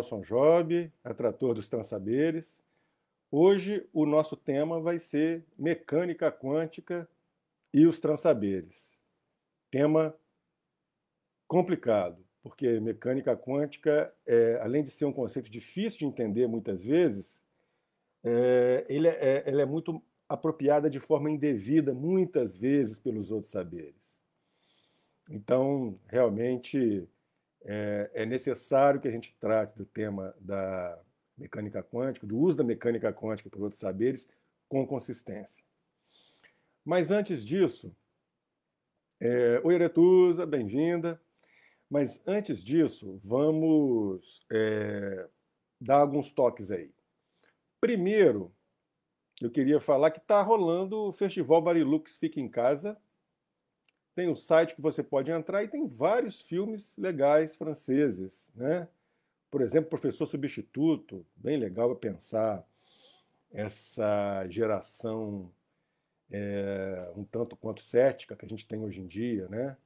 Nelson Job, atrator dos transaberes. Hoje o nosso tema vai ser mecânica quântica e os transaberes. Tema complicado, porque mecânica quântica, além de ser um conceito difícil de entender muitas vezes, ela é muito apropriada de forma indevida muitas vezes pelos outros saberes. Então, realmente, é necessário que a gente trate do tema da mecânica quântica, do uso da mecânica quântica por outros saberes, com consistência. Mas antes disso, oi Aretusa, bem-vinda. Mas antes disso, vamos dar alguns toques aí. Primeiro, eu queria falar que está rolando o Festival Varilux Fica em Casa. Tem um site que você pode entrar e tem vários filmes legais franceses, né? Por exemplo, Professor Substituto, bem legal pensar essa geração um tanto quanto cética que a gente tem hoje em dia, né?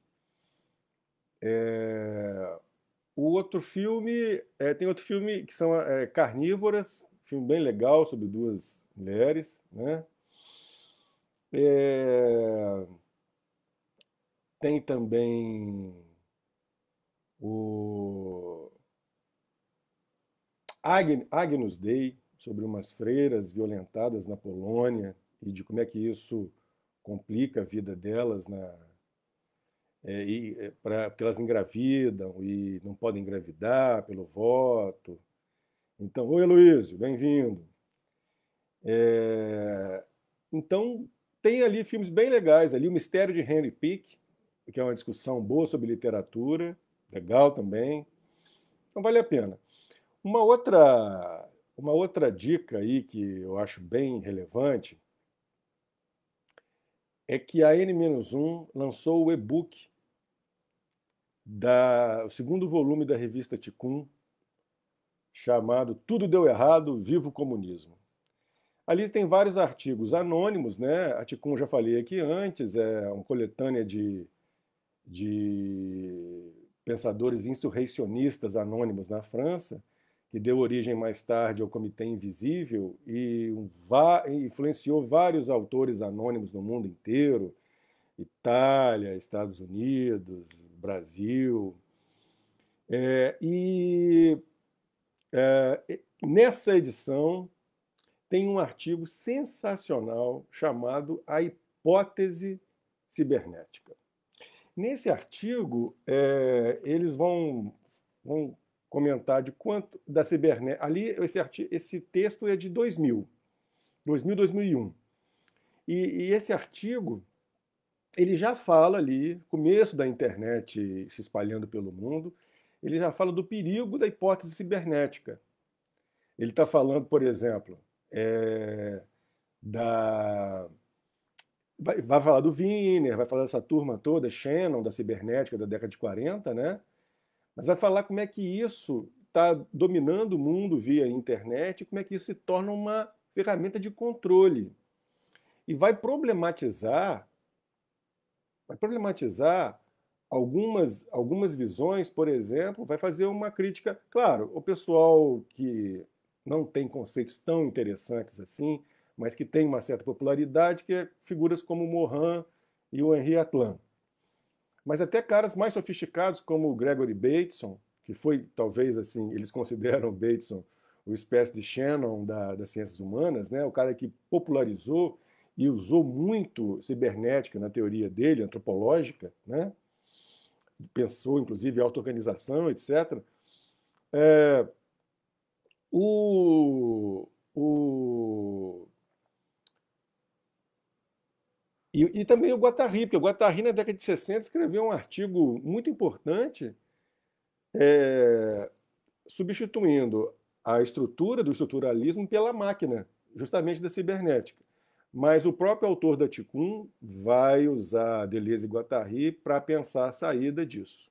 O outro filme, tem outro filme que são Carnívoras, filme bem legal sobre duas mulheres, né? Tem também o Agnus Dei, sobre umas freiras violentadas na Polônia e de como é que isso complica a vida delas porque elas engravidam e não podem engravidar pelo voto. Então, oi Heloísio, bem-vindo. Então, tem ali filmes bem legais, ali O Mistério de Henry Pick, que é uma discussão boa sobre literatura, legal também. Então vale a pena. Uma outra dica aí que eu acho bem relevante é que a N-1 lançou o e-book o segundo volume da revista Ticum, chamado Tudo Deu Errado, Viva o Comunismo. Ali tem vários artigos anônimos, né? A Ticum, já falei aqui antes, é uma coletânea de pensadores insurreicionistas anônimos na França, que deu origem mais tarde ao Comitê Invisível e influenciou vários autores anônimos no mundo inteiro, Itália, Estados Unidos, Brasil. Nessa edição tem um artigo sensacional chamado A Hipótese Cibernética. Nesse artigo, eles vão comentar de quanto da cibernética. Ali, esse texto é de 2000, 2001. E esse artigo, ele já fala ali, começo da internet se espalhando pelo mundo, ele já fala do perigo da hipótese cibernética. Ele está falando, por exemplo, vai falar do Wiener, vai falar dessa turma toda, Shannon, da cibernética da década de 40, né? Mas vai falar como é que isso está dominando o mundo via internet e como é que isso se torna uma ferramenta de controle. E vai problematizar algumas visões, por exemplo, vai fazer uma crítica. Claro, o pessoal que não tem conceitos tão interessantes assim, mas que tem uma certa popularidade, que é figuras como Morin e o Henri Atlan. Mas até caras mais sofisticados como o Gregory Bateson, que foi, talvez, assim, eles consideram Bateson uma espécie de Shannon das ciências humanas, né? O cara que popularizou e usou muito cibernética na teoria dele, antropológica, né? Pensou, inclusive, em auto-organização, etc. O, o, e também o Guattari, porque o Guattari, na década de 60, escreveu um artigo muito importante substituindo a estrutura do estruturalismo pela máquina, justamente da cibernética. Mas o próprio autor da Ticum vai usar Deleuze e Guattari para pensar a saída disso.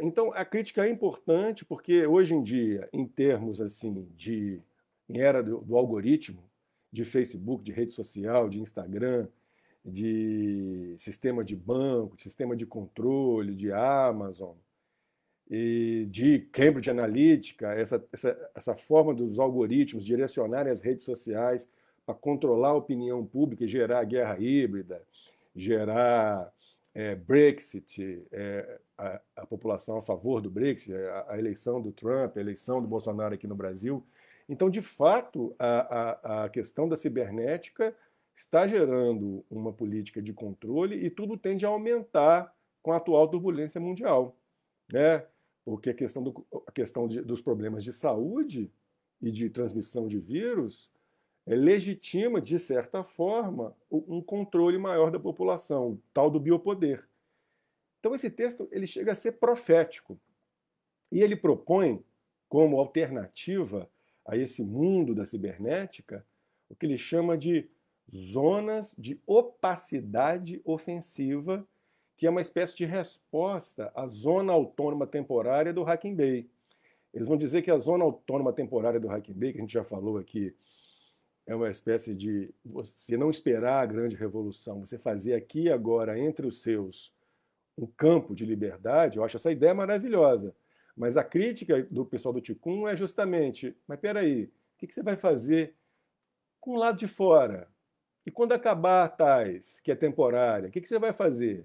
Então, a crítica é importante porque, hoje em dia, em termos assim em era do algoritmo, de Facebook, de rede social, de Instagram, de sistema de banco, de sistema de controle, de Amazon, e de Cambridge Analytica, essa forma dos algoritmos direcionarem as redes sociais para controlar a opinião pública e gerar guerra híbrida, gerar Brexit, a população a favor do Brexit, a eleição do Trump, a eleição do Bolsonaro aqui no Brasil. Então, de fato, a questão da cibernética está gerando uma política de controle e tudo tende a aumentar com a atual turbulência mundial, né? Porque a questão dos problemas de saúde e de transmissão de vírus legitima, de certa forma, um controle maior da população, o tal do biopoder. Então, esse texto ele chega a ser profético. E ele propõe, como alternativa a esse mundo da cibernética, o que ele chama de zonas de opacidade ofensiva, que é uma espécie de resposta à zona autônoma temporária do Hacking Bay. Eles vão dizer que a zona autônoma temporária do Hacking Bay, que a gente já falou aqui, é uma espécie de você não esperar a grande revolução, você fazer aqui e agora entre os seus um campo de liberdade. Eu acho essa ideia maravilhosa. Mas a crítica do pessoal do Ticum é justamente, mas espera aí, o que você vai fazer com o lado de fora? E quando acabar a Tais, que é temporária, o que você vai fazer?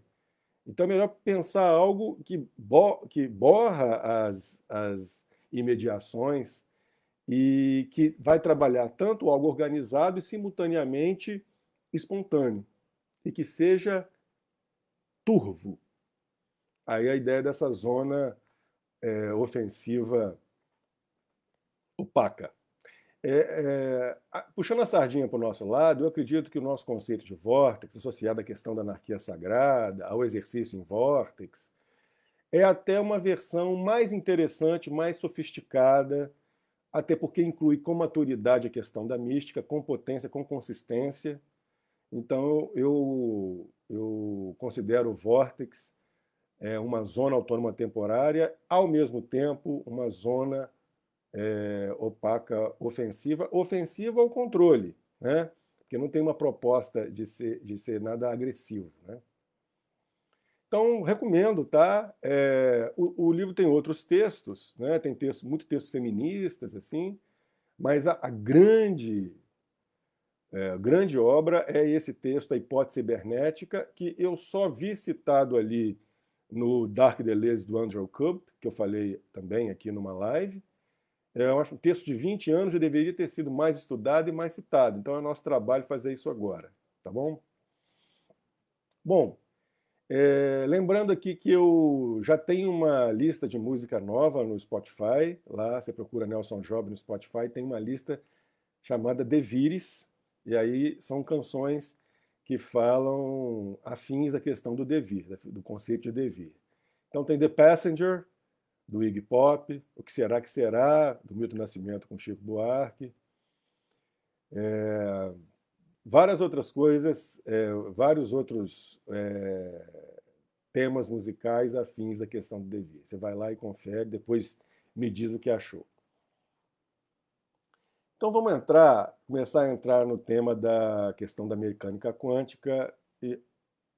Então é melhor pensar algo que borra as imediações e que vai trabalhar tanto algo organizado e simultaneamente espontâneo, e que seja turvo. Aí a ideia dessa zona ofensiva opaca. Puxando a sardinha para o nosso lado, eu acredito que o nosso conceito de vórtex, associado à questão da anarquia sagrada, ao exercício em vórtex, é até uma versão mais interessante, mais sofisticada, até porque inclui com maturidade a questão da mística, com potência, com consistência. Então, eu considero o vórtex uma zona autônoma temporária, ao mesmo tempo uma zona opaca ofensiva ao controle, né? Porque não tem uma proposta de ser nada agressivo, né? Então, recomendo, tá? O livro tem outros textos, né? Tem muitos textos feministas, assim, mas a grande obra é esse texto, A Hipótese Cibernética, que eu só vi citado ali no Dark Deleuze do Andrew Cobb, que eu falei também aqui numa live. Eu acho um texto de 20 anos, já deveria ter sido mais estudado e mais citado. Então é nosso trabalho fazer isso agora, tá bom? Bom, lembrando aqui que eu já tenho uma lista de música nova no Spotify. Lá você procura Nelson Jobs no Spotify, tem uma lista chamada Devires, e aí são canções que falam afins da questão do devir, do conceito de devir. Então tem The Passenger, do Iggy Pop, O Que Será Que Será, do Milton Nascimento com Chico Buarque, várias outras coisas, vários outros temas musicais afins da questão do devir. Você vai lá e confere, depois me diz o que achou. Então vamos começar a entrar no tema da questão da mecânica quântica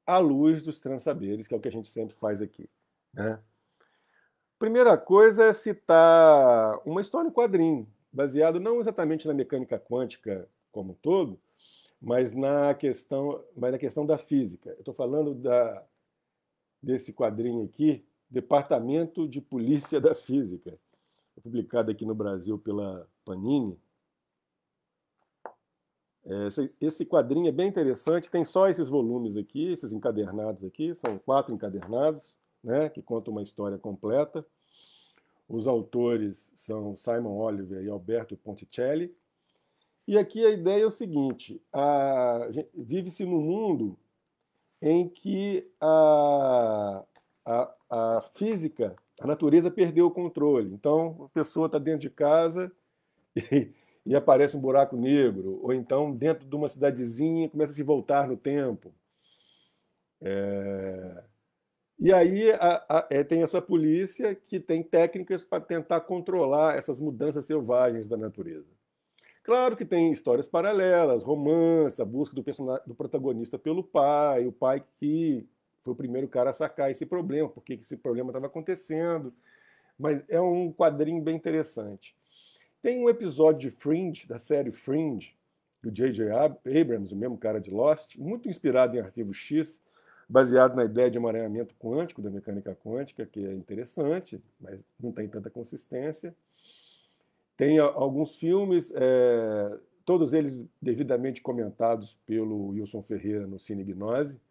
à luz dos transsaberes, que é o que a gente sempre faz aqui, né? Primeira coisa é citar uma história em quadrinho, baseado não exatamente na mecânica quântica como um todo, mas na questão da física. Eu estou falando desse quadrinho aqui, Departamento de Polícia da Física, publicado aqui no Brasil pela Panini. Esse quadrinho é bem interessante, tem só esses volumes aqui, esses encadernados aqui, são 4 encadernados, né, que contam uma história completa. Os autores são Simon Oliver e Alberto Ponticelli. E aqui a ideia é o seguinte: vive-se num mundo em que a física, a natureza perdeu o controle. Então, a pessoa está dentro de casa e aparece um buraco negro, ou então dentro de uma cidadezinha começa a se voltar no tempo. E aí tem essa polícia que tem técnicas para tentar controlar essas mudanças selvagens da natureza. Claro que tem histórias paralelas, romance, a busca do protagonista pelo pai, o pai que foi o primeiro cara a sacar esse problema, porque esse problema estava acontecendo. Mas é um quadrinho bem interessante. Tem um episódio de Fringe, da série Fringe, do J.J. Abrams, o mesmo cara de Lost, muito inspirado em Arquivo X, baseado na ideia de emaranhamento quântico, da mecânica quântica, que é interessante, mas não tem tanta consistência. Tem alguns filmes, todos eles devidamente comentados pelo Wilson Ferreira no Cine Gnose.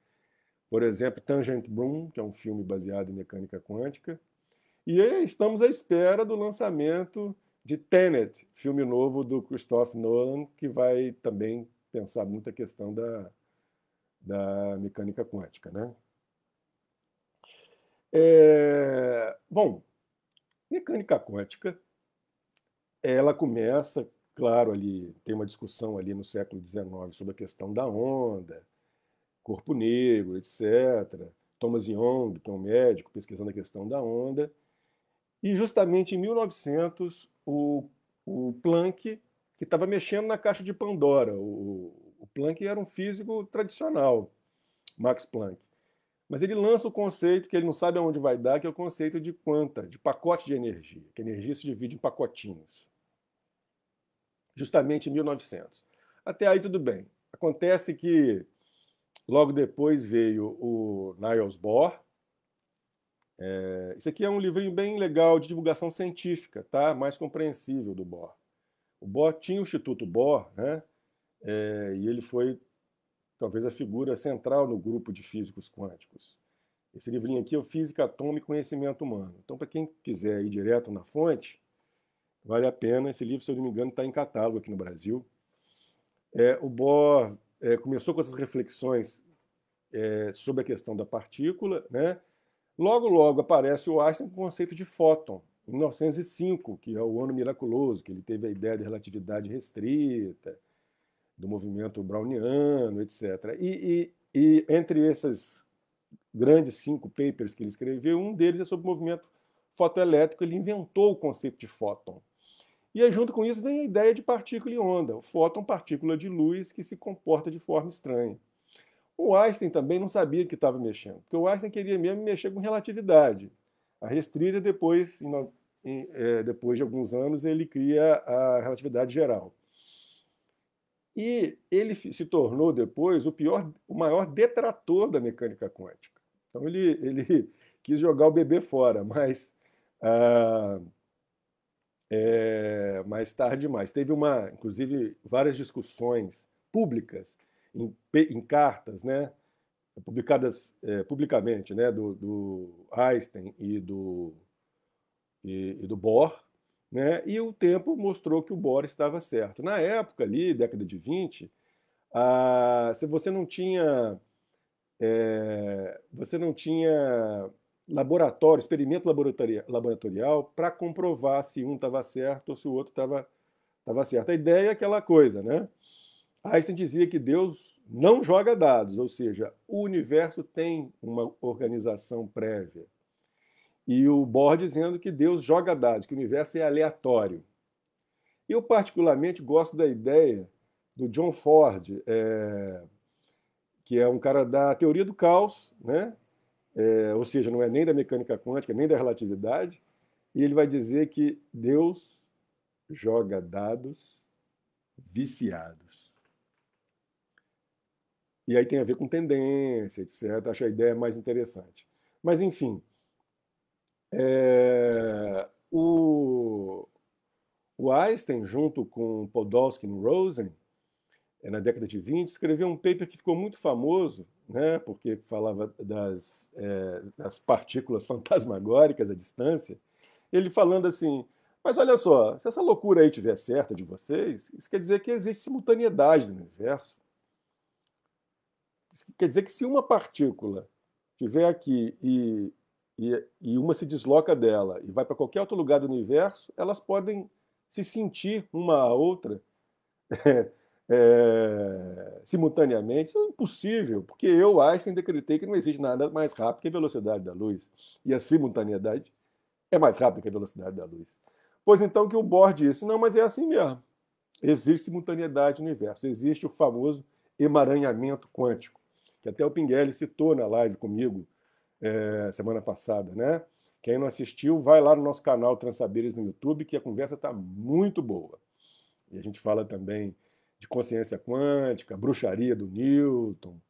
Por exemplo, Tangent Bloom, que é um filme baseado em mecânica quântica. E estamos à espera do lançamento de Tenet, filme novo do Christopher Nolan, que vai também pensar muito a questão da mecânica quântica, né? Bom, mecânica quântica, ela começa, claro, ali tem uma discussão ali no século XIX sobre a questão da onda, corpo negro, etc. Thomas Young, que é um médico pesquisando a questão da onda. E justamente em 1900, o Planck, que estava mexendo na caixa de Pandora, o Planck era um físico tradicional, Max Planck. Mas ele lança o conceito que ele não sabe aonde vai dar, que é o conceito de quanta, de pacote de energia, que a energia se divide em pacotinhos. Justamente em 1900. Até aí tudo bem. Acontece que logo depois veio o Niels Bohr. Isso aqui é um livrinho bem legal de divulgação científica, tá? Mais compreensível do Bohr. O Bohr tinha o Instituto Bohr, né? E ele foi talvez a figura central no grupo de físicos quânticos. Esse livrinho aqui é o Física Atômica e Conhecimento Humano. Então, para quem quiser ir direto na fonte, vale a pena. Esse livro, se eu não me engano, está em catálogo aqui no Brasil. O Bohr começou com essas reflexões sobre a questão da partícula, né? Logo, logo aparece o Einstein com o conceito de fóton, em 1905, que é o ano miraculoso, que ele teve a ideia de relatividade restrita, do movimento browniano, etc. E entre esses grandes 5 papers que ele escreveu, um deles é sobre o movimento fotoelétrico. Ele inventou o conceito de fóton. E aí, junto com isso vem a ideia de partícula e onda. O fóton, partícula de luz que se comporta de forma estranha. O Einstein também não sabia que estava mexendo, porque o Einstein queria mesmo mexer com relatividade. A restrita, depois de alguns anos, ele cria a relatividade geral. E ele se tornou depois o maior detrator da mecânica quântica. Então ele quis jogar o bebê fora, mas mais tarde demais. Teve inclusive, várias discussões públicas em cartas, né, publicadas publicamente, né, do Einstein e do Bohr, né, e o tempo mostrou que o Bohr estava certo. Na época ali, década de 20, se você não tinha laboratório, experimento laboratorial para comprovar se um estava certo ou se o outro estava certo. A ideia é aquela coisa, né? Einstein dizia que Deus não joga dados, ou seja, o universo tem uma organização prévia. E o Bohr dizendo que Deus joga dados, que o universo é aleatório. Eu, particularmente, gosto da ideia do John Ford, que é um cara da teoria do caos, né? Ou seja, não é nem da mecânica quântica, nem da relatividade, e ele vai dizer que Deus joga dados viciados. E aí tem a ver com tendência, etc. Acho a ideia mais interessante. Mas, enfim, o Einstein, junto com Podolsky e Rosen, na década de 20, escreveu um paper que ficou muito famoso, né, porque falava das partículas fantasmagóricas à distância. Ele falando assim, mas olha só, se essa loucura aí estiver certa de vocês, isso quer dizer que existe simultaneidade no universo. Isso quer dizer que se uma partícula estiver aqui e uma se desloca dela e vai para qualquer outro lugar do universo, elas podem se sentir uma à outra simultaneamente. Isso é impossível, porque eu, Einstein, decretei que não existe nada mais rápido que a velocidade da luz. E a simultaneidade é mais rápida que a velocidade da luz. Pois então que o Bohr disse, não, mas é assim mesmo. Existe simultaneidade no universo, existe o famoso emaranhamento quântico, que até o Pinguelli citou na live comigo semana passada, né? Quem não assistiu, vai lá no nosso canal Transaberes no YouTube, que a conversa está muito boa. E a gente fala também de consciência quântica, bruxaria do Newton.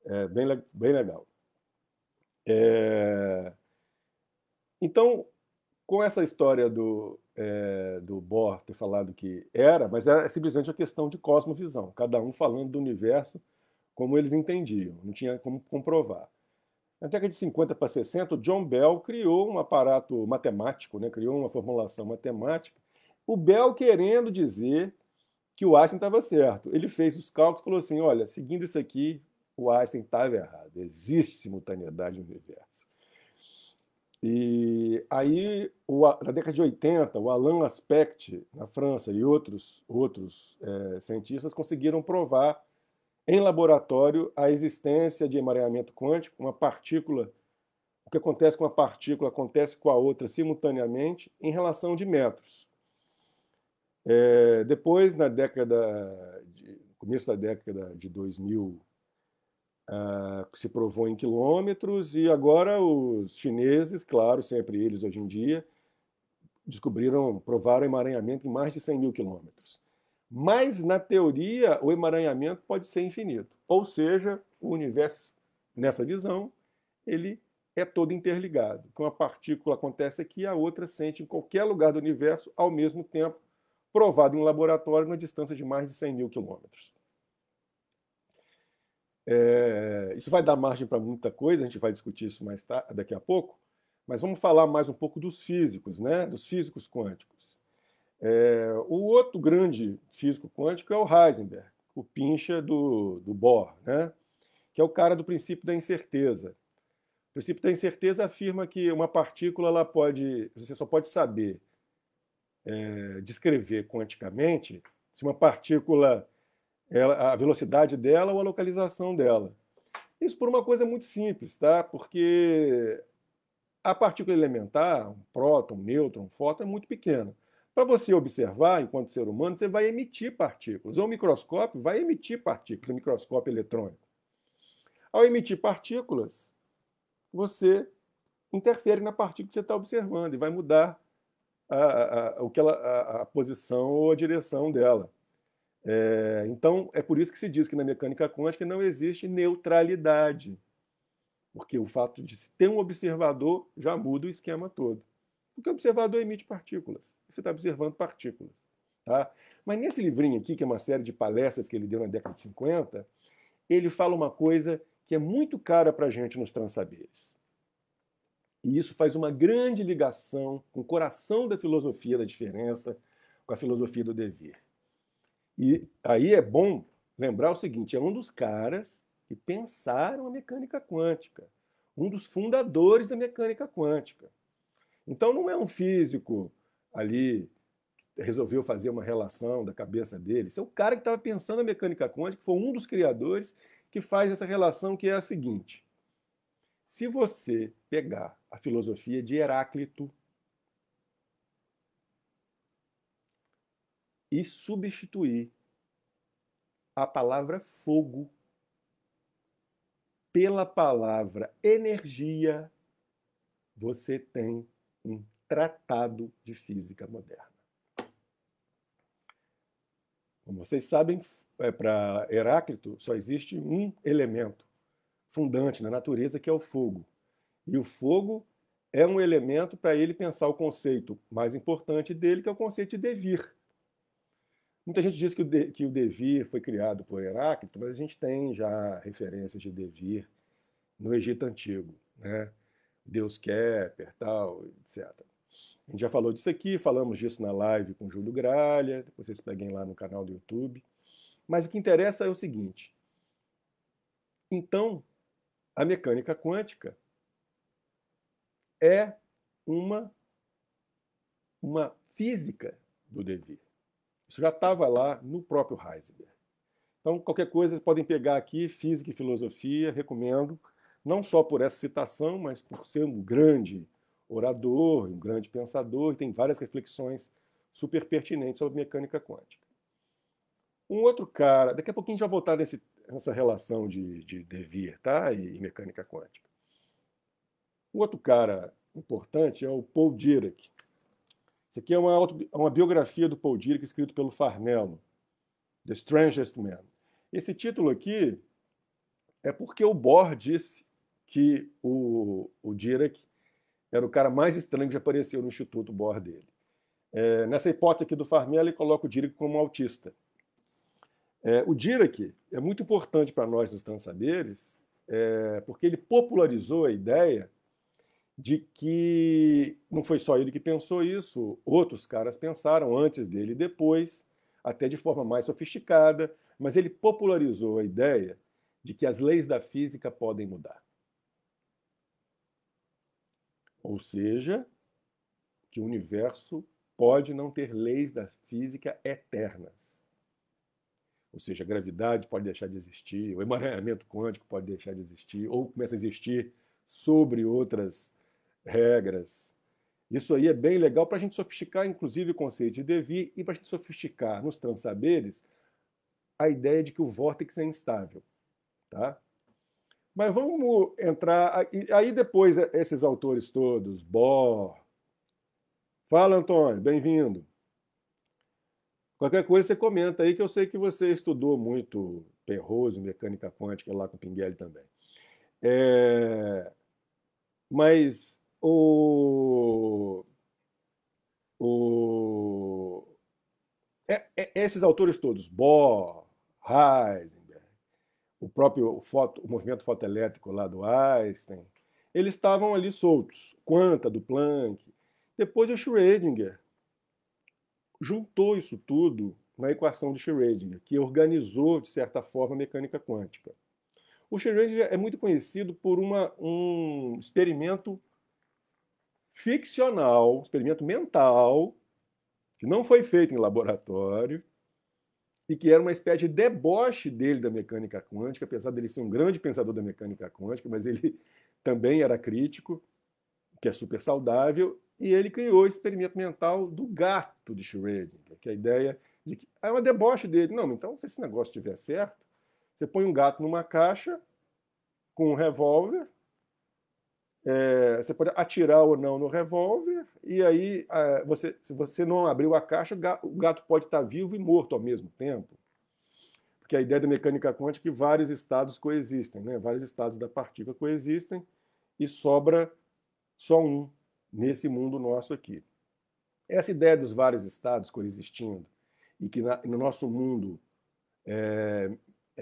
É bem legal. Então, com essa história do Bohr ter falado que era, mas é simplesmente uma questão de cosmovisão, cada um falando do universo como eles entendiam, não tinha como comprovar. Na década de 50 para 60, o John Bell criou um aparato matemático, né? Criou uma formulação matemática. O Bell querendo dizer que o Einstein estava certo. Ele fez os cálculos e falou assim, olha, seguindo isso aqui, o Einstein estava errado. Existe simultaneidade no universo. E aí, na década de 80, o Alain Aspect, na França, e outros cientistas conseguiram provar em laboratório a existência de emaranhamento quântico, uma partícula. O que acontece com uma partícula acontece com a outra simultaneamente em relação de metros. Depois, começo da década de 2000, se provou em quilômetros, e agora os chineses, claro, sempre eles hoje em dia, provaram emaranhamento em mais de 100 mil quilômetros. Mas, na teoria, o emaranhamento pode ser infinito. Ou seja, o universo, nessa visão, ele é todo interligado. Que uma partícula acontece aqui, a outra sente em qualquer lugar do universo ao mesmo tempo, provado em laboratório na distância de mais de 100 mil quilômetros. Isso vai dar margem para muita coisa, a gente vai discutir isso mais tarde, daqui a pouco, mas vamos falar mais um pouco dos físicos, né? Dos físicos quânticos. O outro grande físico quântico é o Heisenberg, o pincha do Bohr, né? Que é o cara do princípio da incerteza. O princípio da incerteza afirma que uma partícula você só pode saber descrever quanticamente se uma partícula, a velocidade dela ou a localização dela. Isso por uma coisa muito simples, tá? Porque a partícula elementar, um próton, um nêutron, um fóton, é muito pequena. Para você observar, enquanto ser humano, você vai emitir partículas. O microscópio vai emitir partículas, o microscópio eletrônico. Ao emitir partículas, você interfere na partícula que você está observando e vai mudar a posição ou a direção dela. Então, é por isso que se diz que na mecânica quântica não existe neutralidade, porque o fato de ter um observador já muda o esquema todo. Porque o observador emite partículas, você está observando partículas. Tá? Mas nesse livrinho aqui, que é uma série de palestras que ele deu na década de 50, ele fala uma coisa que é muito cara para a gente nos Transaberes. E isso faz uma grande ligação com o coração da filosofia da diferença, com a filosofia do devir. E aí é bom lembrar o seguinte, é um dos caras que pensaram a mecânica quântica, um dos fundadores da mecânica quântica. Então não é um físico ali que resolveu fazer uma relação da cabeça dele, isso é o cara que estava pensando a mecânica quântica, que foi um dos criadores que faz essa relação, que é a seguinte: se você pegar a filosofia de Heráclito e substituir a palavra fogo pela palavra energia, você tem um tratado de física moderna. Como vocês sabem, para Heráclito só existe um elemento fundante na natureza, que é o fogo. E o fogo é um elemento para ele pensar o conceito mais importante dele, que é o conceito de devir. Muita gente diz que o devir foi criado por Heráclito, mas a gente tem já referências de devir no Egito Antigo, né? Deus Képer, tal, etc. A gente já falou disso aqui, falamos disso na live com Júlio Gralha, depois vocês peguem lá no canal do YouTube. Mas o que interessa é o seguinte: então, a mecânica quântica é uma física do devir. Isso já estava lá no próprio Heisenberg. Então, qualquer coisa, vocês podem pegar aqui, Física e Filosofia, recomendo, não só por essa citação, mas por ser um grande orador, um grande pensador, e tem várias reflexões super pertinentes sobre mecânica quântica. Um outro cara, daqui a pouquinho a gente vai voltar nessa relação de devir, tá? E mecânica quântica. Um outro cara importante é o Paul Dirac. Isso aqui é uma biografia do Paul Dirac escrito pelo Farnello, The Strangest Man. Esse título aqui é porque o Bohr disse que o Dirac era o cara mais estranho que apareceu no Instituto Bohr dele. Nessa hipótese aqui do Farnello, ele coloca o Dirac como autista. O Dirac é muito importante para nós nos Transaberes, porque ele popularizou a ideia de que não foi só ele que pensou isso, outros caras pensaram antes dele e depois, até de forma mais sofisticada, mas ele popularizou a ideia de que as leis da física podem mudar. Ou seja, que o universo pode não ter leis da física eternas. Ou seja, a gravidade pode deixar de existir, o emaranhamento quântico pode deixar de existir, ou começa a existir sobre outras regras. Isso aí é bem legal para a gente sofisticar, inclusive, o conceito de devir e para a gente sofisticar nos Transaberes a ideia de que o vórtice é instável. Tá? Mas vamos entrar... Aí depois, esses autores todos, Bohr... Fala, Antônio, bem-vindo. Qualquer coisa você comenta aí, que eu sei que você estudou muito Penrose, mecânica quântica, lá com o Pinguelli também. Mas esses autores todos, Bohr, Heisenberg, o próprio o movimento fotoelétrico lá do Einstein, eles estavam ali soltos. Quanta, do Planck. Depois o Schrödinger juntou isso tudo na equação de Schrödinger, que organizou, de certa forma, a mecânica quântica. O Schrödinger é muito conhecido por um experimento ficcional, um experimento mental, que não foi feito em laboratório, e que era uma espécie de deboche dele da mecânica quântica, apesar dele ser um grande pensador da mecânica quântica, mas ele também era crítico, que é super saudável, e ele criou esse experimento mental do gato de Schrödinger, que é a ideia de que é uma deboche dele. Não, então, se esse negócio estiver certo, você põe um gato numa caixa com um revólver, você pode atirar ou não no revólver, e aí, se você não abriu a caixa, o gato pode estar vivo e morto ao mesmo tempo. Porque a ideia da mecânica quântica é que vários estados coexistem, né? Vários estados da partícula coexistem, e sobra só um nesse mundo nosso aqui. Essa ideia dos vários estados coexistindo, e que no nosso mundo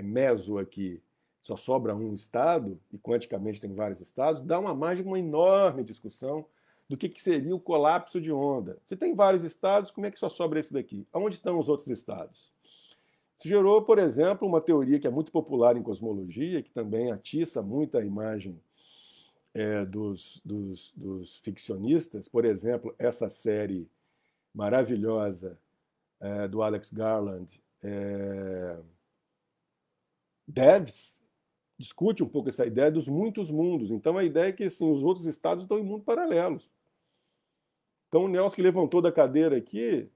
meso aqui, só sobra um estado, e quanticamente tem vários estados, dá uma margem, uma enorme discussão do que seria o colapso de onda. Se tem vários estados, como é que só sobra esse daqui? Onde estão os outros estados? Isso gerou, por exemplo, uma teoria que é muito popular em cosmologia, que também atiça muito a imagem dos ficcionistas. Por exemplo, essa série maravilhosa do Alex Garland, Devs, discute um pouco essa ideia dos muitos mundos. Então, a ideia é que assim, os outros estados estão em mundos paralelos. Então, o Nelson, que levantou da cadeira aqui,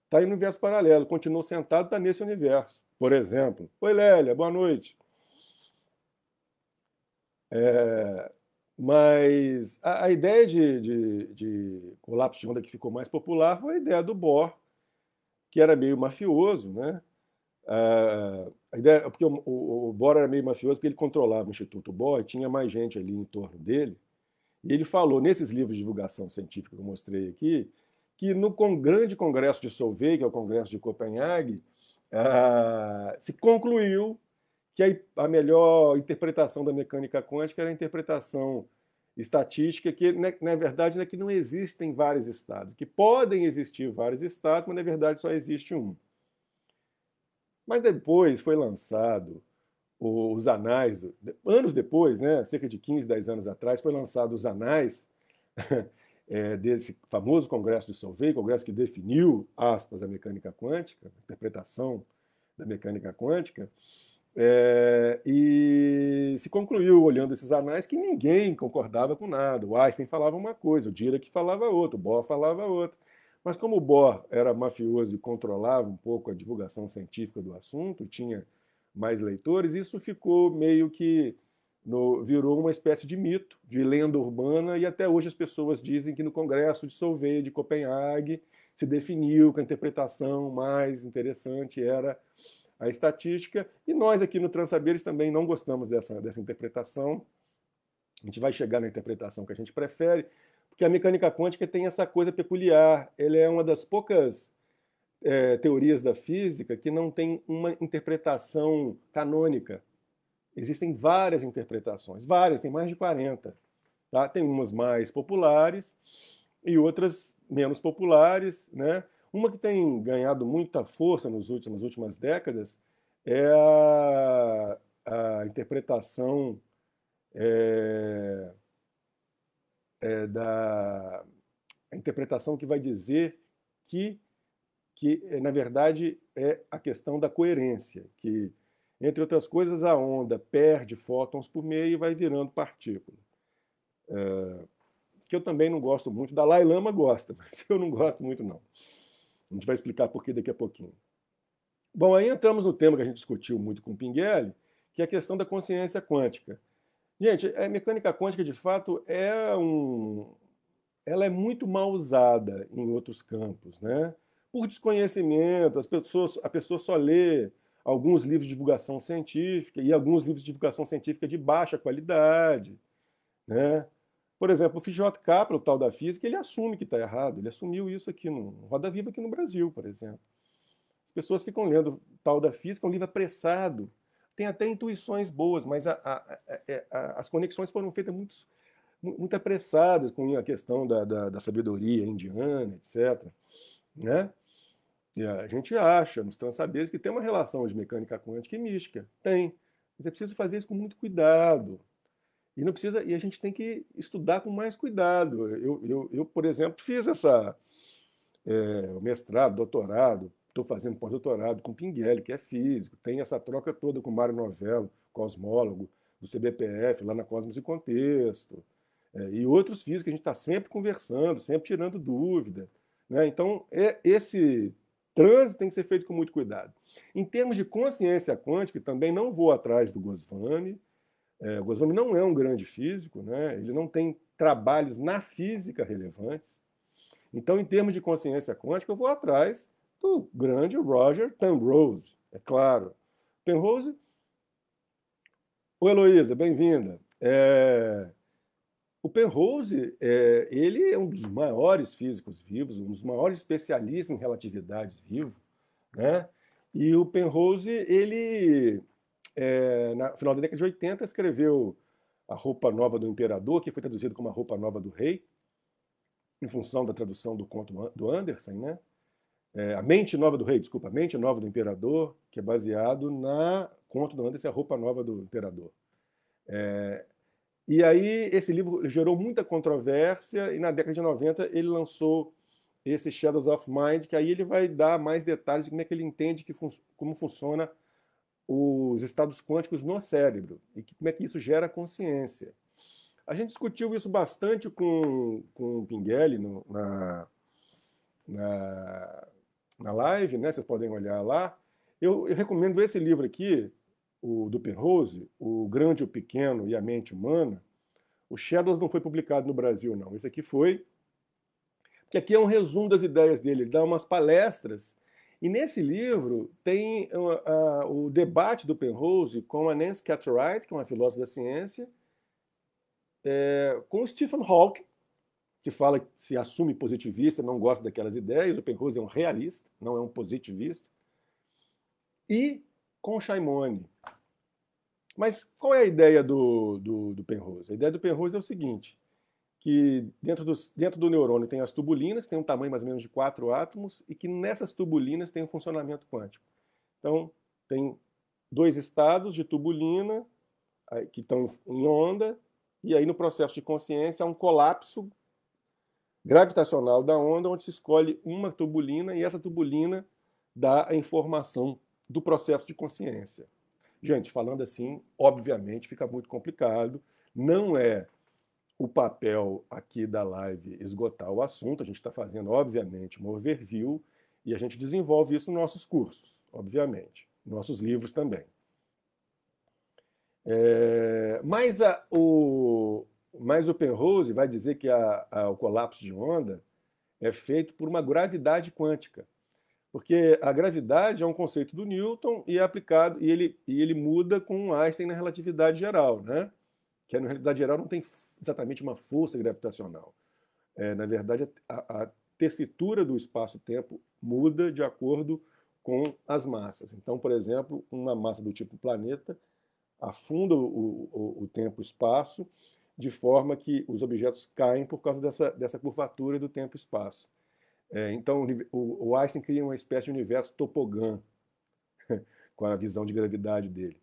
está em um universo paralelo, continuou sentado, está nesse universo. Por exemplo. Oi, Lélia, boa noite. Mas a ideia de colapso de onda que ficou mais popular foi a ideia do Bohr, que era meio mafioso, né? A ideia, porque o Bohr era meio mafioso porque ele controlava o Instituto Bohr e tinha mais gente ali em torno dele. E ele falou, nesses livros de divulgação científica que eu mostrei aqui, que no grande congresso de Solvay, que é o congresso de Copenhague, se concluiu que a melhor interpretação da mecânica quântica era a interpretação estatística, que na verdade é que não existem vários estados, que podem existir vários estados, mas na verdade só existe um. Mas depois foi lançado os anais, anos depois, né, cerca de 15, 10 anos atrás, foi lançado os anais desse famoso congresso de Solvay, congresso que definiu, aspas, a mecânica quântica, a interpretação da mecânica quântica, e se concluiu, olhando esses anais, que ninguém concordava com nada. O Einstein falava uma coisa, o Dirac falava outra, o Bohr falava outra. Mas como o Bohr era mafioso e controlava um pouco a divulgação científica do assunto, tinha mais leitores, isso ficou meio que virou uma espécie de mito, de lenda urbana, e até hoje as pessoas dizem que no Congresso de Solvay de Copenhague se definiu que a interpretação mais interessante era a estatística, e nós aqui no Transsaberes também não gostamos dessa interpretação. A gente vai chegar na interpretação que a gente prefere, porque a mecânica quântica tem essa coisa peculiar. Ela é uma das poucas teorias da física que não tem uma interpretação canônica. Existem várias interpretações, várias, tem mais de 40. Tá? Tem umas mais populares e outras menos populares, né? Uma que tem ganhado muita força nas últimas décadas é a interpretação a interpretação que vai dizer que na verdade, é a questão da coerência, que, entre outras coisas, a onda perde fótons por meio e vai virando partícula. Que eu também não gosto muito. Dalai Lama gosta, mas eu não gosto muito, não. A gente vai explicar por que daqui a pouquinho. Bom, aí entramos no tema que a gente discutiu muito com o Pinguelli, que é a questão da consciência quântica. Gente, a mecânica quântica, de fato, ela é muito mal usada em outros campos, né? Por desconhecimento, a pessoa só lê alguns livros de divulgação científica e alguns livros de divulgação científica de baixa qualidade, né? Por exemplo, o F.J. Capra, o tal da física, ele assume que está errado. Ele assumiu isso aqui no Roda Viva aqui no Brasil, por exemplo. As pessoas ficam lendo o tal da física, um livro apressado. Tem até intuições boas, mas as conexões foram feitas muito apressadas com a questão da sabedoria indiana, etc. Né? E a gente acha, nos Transsaberes, que tem uma relação de mecânica quântica e mística. Tem. Mas é preciso fazer isso com muito cuidado. E a gente tem que estudar com mais cuidado. Eu por exemplo, fiz o mestrado, doutorado, estou fazendo pós-doutorado com Pinguelli, que é físico, tem essa troca toda com Mário Novello, cosmólogo do CBPF, lá na Cosmos e Contexto, e outros físicos que a gente está sempre conversando, sempre tirando dúvida. Né? Então, esse trânsito tem que ser feito com muito cuidado. Em termos de consciência quântica, também não vou atrás do Goswami. O Goswami não é um grande físico, né? Ele não tem trabalhos na física relevantes. Então, em termos de consciência quântica, eu vou atrás do grande Roger Penrose, é claro. Penrose. Oi, Heloísa, bem-vinda. O Penrose, ele é um dos maiores físicos vivos, um dos maiores especialistas em relatividade vivo, né? E o Penrose, ele, no final da década de 80, escreveu A Roupa Nova do Imperador, que foi traduzido como A Roupa Nova do Rei, em função da tradução do conto do Anderson, né? A Mente Nova do Rei, desculpa, A Mente Nova do Imperador, que é baseado na conto do Anderson, A Roupa Nova do Imperador. E aí esse livro gerou muita controvérsia e na década de 90 ele lançou esse Shadows of Mind, que aí ele vai dar mais detalhes de como é que ele entende como funciona os estados quânticos no cérebro e como é que isso gera consciência. A gente discutiu isso bastante com o Pinguelli na live, né? Vocês podem olhar lá. Eu recomendo esse livro aqui, o do Penrose, O Grande, o Pequeno e a Mente Humana. O Shadows não foi publicado no Brasil, não. Esse aqui foi. Porque aqui é um resumo das ideias dele. Ele dá umas palestras. E nesse livro tem o debate do Penrose com a Nancy Cartwright, que é uma filósofa da ciência, com o Stephen Hawking, que fala que se assume positivista, não gosta daquelas ideias. O Penrose é um realista, não é um positivista. E com o Shimon. Mas qual é a ideia do Penrose? A ideia do Penrose é o seguinte, que dentro do neurônio tem as tubulinas, tem um tamanho mais ou menos de 4 átomos, e que nessas tubulinas tem um funcionamento quântico. Então, tem 2 estados de tubulina que estão em onda, e aí no processo de consciência há um colapso gravitacional da onda, onde se escolhe uma tubulina, e essa tubulina dá a informação do processo de consciência. Gente, falando assim, obviamente fica muito complicado, não é o papel aqui da live esgotar o assunto, a gente está fazendo, obviamente, uma overview, e a gente desenvolve isso nos nossos cursos, obviamente, nossos livros também. Mas o Penrose vai dizer que o colapso de onda é feito por uma gravidade quântica. Porque a gravidade é um conceito do Newton e é aplicado, e ele muda com Einstein na relatividade geral, né? Que na relatividade geral não tem exatamente uma força gravitacional. Na verdade, a tessitura do espaço-tempo muda de acordo com as massas. Então, por exemplo, uma massa do tipo planeta afunda o tempo-espaço de forma que os objetos caem por causa dessa curvatura do tempo-espaço. Então, o Einstein cria uma espécie de universo topogã com a visão de gravidade dele.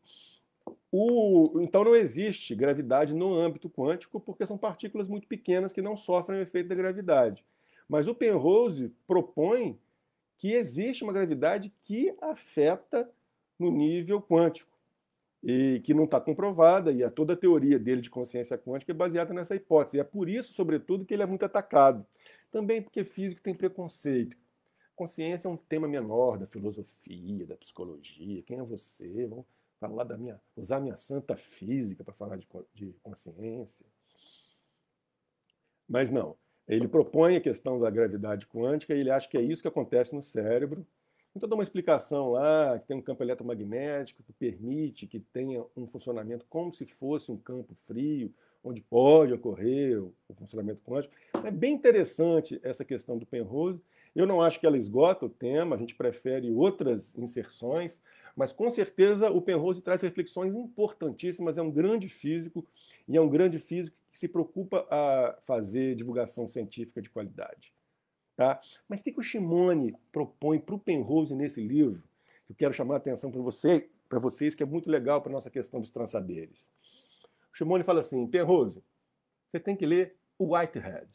Então, não existe gravidade no âmbito quântico porque são partículas muito pequenas que não sofrem o efeito da gravidade. Mas o Penrose propõe que existe uma gravidade que afeta no nível quântico e que não está comprovada, e toda a teoria dele de consciência quântica é baseada nessa hipótese. E é por isso, sobretudo, que ele é muito atacado. Também porque físico tem preconceito. Consciência é um tema menor da filosofia, da psicologia. Quem é você? Vamos falar usar minha santa física para falar de consciência. Mas não. Ele propõe a questão da gravidade quântica e ele acha que é isso que acontece no cérebro. Então dá uma explicação lá, que tem um campo eletromagnético que permite que tenha um funcionamento como se fosse um campo frio, onde pode ocorrer o funcionamento quântico. É bem interessante essa questão do Penrose. Eu não acho que ela esgota o tema, a gente prefere outras inserções, mas com certeza o Penrose traz reflexões importantíssimas, é um grande físico, e é um grande físico que se preocupa a fazer divulgação científica de qualidade. Tá? Mas o que o Shimone propõe para o Penrose nesse livro? Eu quero chamar a atenção para vocês, que é muito legal para a nossa questão dos transsaberes. O Shimone fala assim, Penrose, você tem que ler o Whitehead,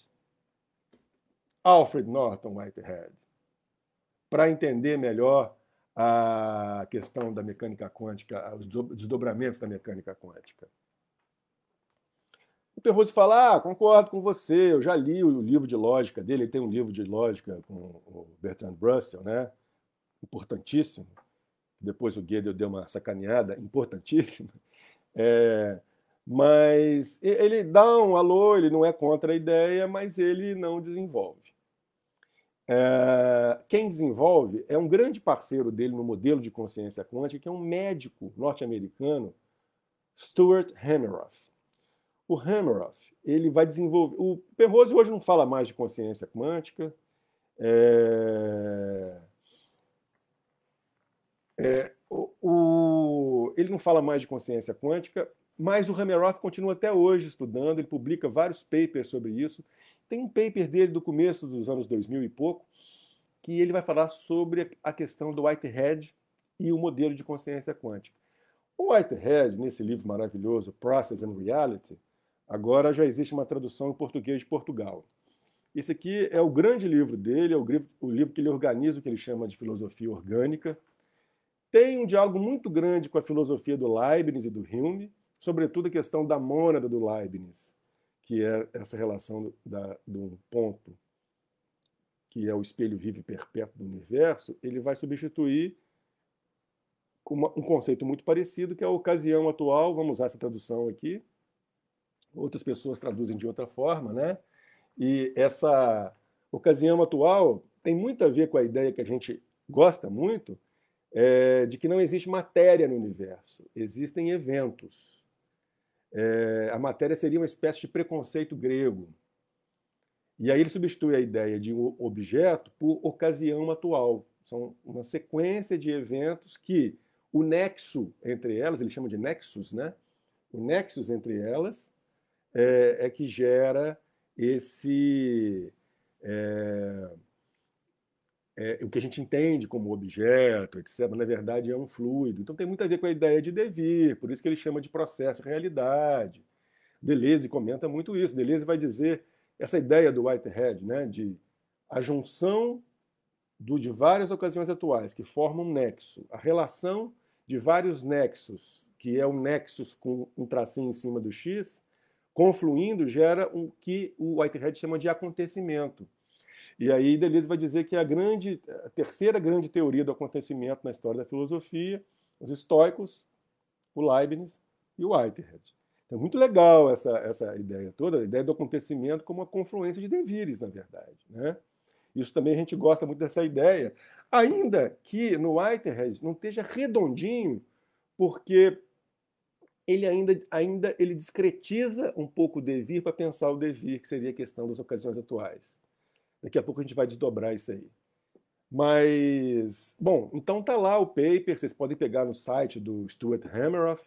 Alfred Norton Whitehead, para entender melhor a questão da mecânica quântica, os desdobramentos da mecânica quântica. O Penrose fala, concordo com você, eu já li o livro de lógica dele, ele tem um livro de lógica com o Bertrand Russell, né? Importantíssimo. Depois o Gödel deu uma sacaneada, importantíssimo. Mas ele dá um alô, ele não é contra a ideia, mas ele não desenvolve. Quem desenvolve é um grande parceiro dele no modelo de consciência quântica, que é um médico norte-americano, Stuart Hameroff. O Hameroff, ele vai desenvolver... O Penrose hoje não fala mais de consciência quântica. Ele não fala mais de consciência quântica, mas o Hameroff continua até hoje estudando, ele publica vários papers sobre isso. Tem um paper dele do começo dos anos 2000 e pouco, que ele vai falar sobre a questão do Whitehead e o modelo de consciência quântica. O Whitehead, nesse livro maravilhoso, Process and Reality, agora já existe uma tradução em português de Portugal. Esse aqui é o grande livro dele, é o livro que ele organiza o que ele chama de filosofia orgânica. Tem um diálogo muito grande com a filosofia do Leibniz e do Hume, sobretudo a questão da mônada do Leibniz, que é essa relação de um ponto, que é o espelho vivo e perpétuo do universo, ele vai substituir um conceito muito parecido, que é a ocasião atual. Vamos usar essa tradução aqui. Outras pessoas traduzem de outra forma, né? E essa ocasião atual tem muito a ver com a ideia que a gente gosta muito, de que não existe matéria no universo, existem eventos. A matéria seria uma espécie de preconceito grego. E aí ele substitui a ideia de um objeto por ocasião atual. São uma sequência de eventos que o nexo entre elas, ele chama de nexus, né? O nexus entre elas é que gera o que a gente entende como objeto, etc., na verdade é um fluido. Então tem muito a ver com a ideia de devir, por isso que ele chama de processo realidade. Deleuze comenta muito isso. Deleuze vai dizer essa ideia do Whitehead, né, de a junção de várias ocasiões atuais que formam um nexo, a relação de vários nexos, que é um nexus com um tracinho em cima do X, confluindo, gera o que o Whitehead chama de acontecimento. E aí Deleuze vai dizer que a terceira grande teoria do acontecimento na história da filosofia, os estoicos, o Leibniz e Whitehead. Então, é muito legal essa ideia toda, a ideia do acontecimento como uma confluência de devires, na verdade, né? Isso também a gente gosta muito dessa ideia, ainda que no Whitehead não esteja redondinho, porque ele ainda ele discretiza um pouco o devir para pensar o devir, que seria a questão das ocasiões atuais. Daqui a pouco a gente vai desdobrar isso aí. Mas, bom, então tá lá o paper, vocês podem pegar no site do Stuart Hameroff,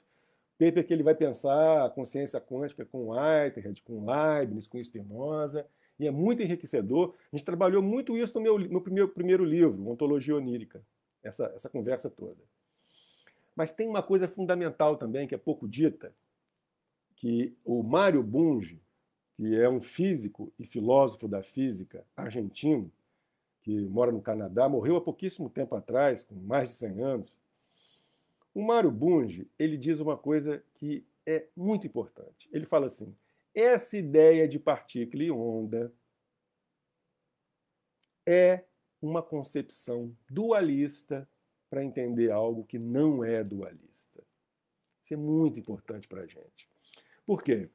paper que ele vai pensar a consciência quântica com Whitehead, com Leibniz, com Spinoza, e é muito enriquecedor. A gente trabalhou muito isso no primeiro livro, Ontologia Onírica, essa conversa toda. Mas tem uma coisa fundamental também, que é pouco dita, que o Mário Bunge, que é um físico e filósofo da física argentino, que mora no Canadá, morreu há pouquíssimo tempo atrás, com mais de 100 anos. O Mário Bunge, ele diz uma coisa que é muito importante. Ele fala assim, essa ideia de partícula e onda é uma concepção dualista para entender algo que não é dualista. Isso é muito importante para a gente. Por quê?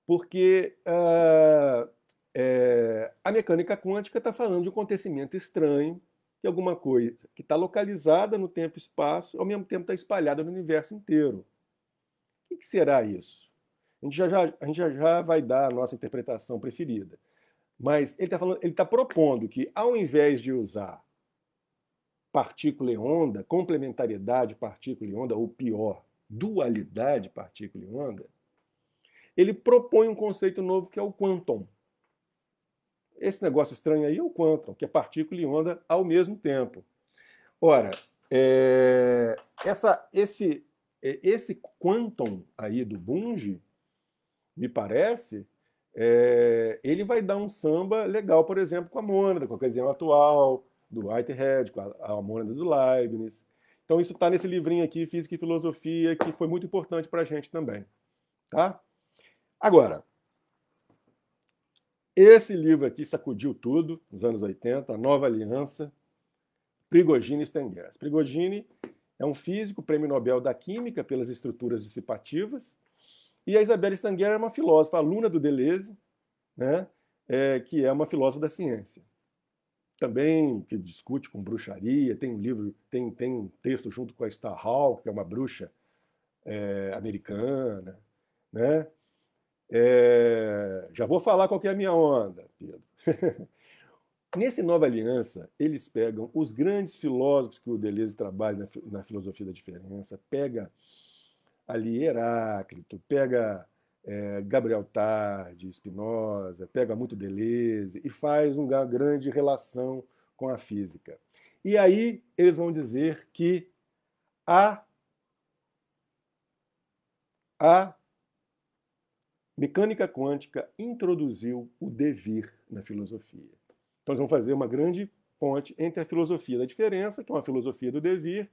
Porque a mecânica quântica está falando de um acontecimento estranho, que é alguma coisa que está localizada no tempo e espaço, ao mesmo tempo está espalhada no universo inteiro. O que será isso? A gente já vai dar a nossa interpretação preferida. Mas ele está propondo que, ao invés de usar partícula e onda, complementariedade partícula e onda, ou pior, dualidade partícula e onda, ele propõe um conceito novo que é o quantum. Esse negócio estranho aí é o quantum, que é partícula e onda ao mesmo tempo. Ora, esse quantum aí do Bunge, me parece, ele vai dar um samba legal, por exemplo, com a mônada, com a ocasião atual, do Whitehead, com a mônada do Leibniz. Então isso está nesse livrinho aqui, Física e Filosofia, que foi muito importante para a gente também. Tá? Agora, esse livro aqui sacudiu tudo, nos anos 80, a Nova Aliança, Prigogine e Stengers. Prigogine é um físico, prêmio Nobel da Química pelas estruturas dissipativas, e a Isabelle Stengers é uma filósofa, aluna do Deleuze, né, que é uma filósofa da ciência. Também que discute com bruxaria, tem um livro, tem um texto junto com a Starhawk, que é uma bruxa americana, né? Já vou falar qual que é a minha onda, Pedro. Nesse Nova Aliança, eles pegam os grandes filósofos que o Deleuze trabalha na filosofia da diferença, pega ali Heráclito, pega Gabriel Tarde, Spinoza, pega muito Deleuze e faz uma grande relação com a física. E aí eles vão dizer que a mecânica quântica introduziu o devir na filosofia. Então eles vão fazer uma grande ponte entre a filosofia da diferença, que é uma filosofia do devir,